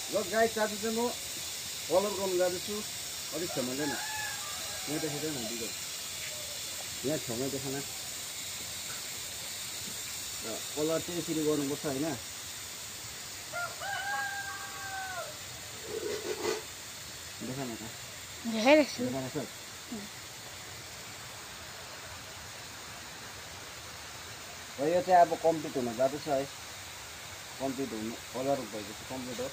ल गाइस आज चाहिँ म कलर गर्नु जाँदैछु अलिक छेउमा जान यहाँ देखाउँदैन दिदी यहाँ छेउमै देखाउन र कलर चाहिँ यसरी गर्नुपर्छ हैन देखाउन त देखाइरहेछु र यो चाहिँ अब कम्प्लिट हुन जाँदैछ है कम्प्लिट हुनु कलर भएपछि कम्प्लिट हो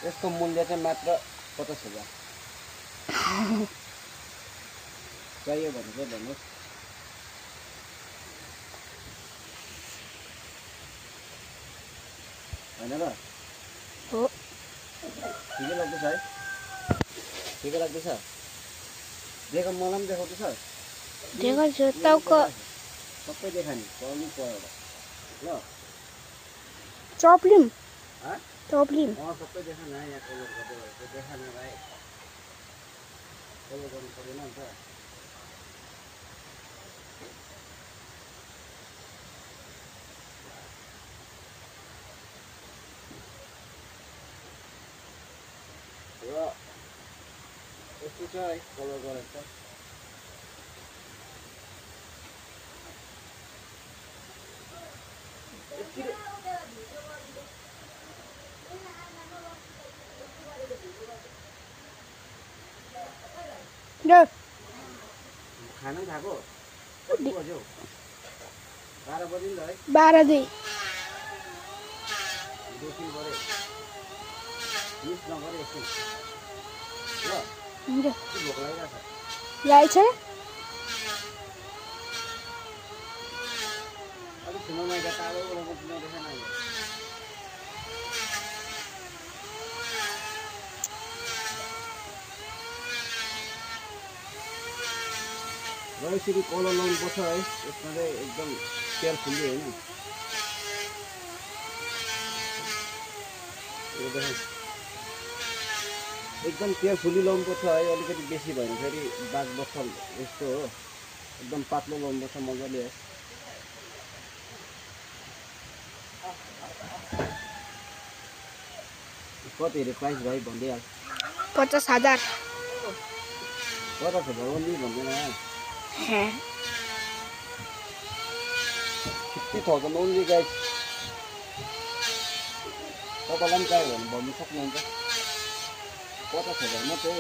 यसको मूल्य चाहिँ मात्र 50,000 चाहियो भने चाहिँ भन्नुहोस् हैन र हो ठिकै लाग्दैछ है ठिकै लाग्दैछ देखो मलाई पनि देखाउँदैछ देखाउँछु टाउको सबै देखानी पढ्नु पर्यो ल चप्लिम हाँ चप्लिम सबै देखान यहाँ कलर गर्दै भएको देखान भाइ कलर गर्नु पर्दैन नि त र यस्तो छ है कलर गरेको खाना खाएको कति बज्यो 12 बज्यो नि त है 12:02 दोस्रो गरे मिस नगरे एकछिन ल हुन्छ के भोक लागिरहेको छ लाग्छ अलिक छुनमा यहाँ टाढो बोलाउनु देखाएन अहिले र यसरी कलर लाउनुपर्छ है यसमा चाहिँ एकदम केयरफुल्ली होइन एकदम केयरफुल्ली लाउनुपर्छ है अलिकति बेसी भयो भने फेरि बाघ बस्छ यस्तो हो एकदम पातलो लाउनुपर्छ मजाले है कति हेऱ्यो प्राइस भाइ भनिदिइहाल्छ 50,000 50,000 ओन्ली भन्दैन 50,000 ओन्ली गाइस तपाईँलाई पनि चाहियो भने भन्नु सक्नुहुन्छ 50,000 मात्रै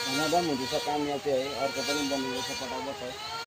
खाना पनि हुँदैछ काम यहाँ चाहिँ है अर्को पनि बनिँदैछ फटाफट है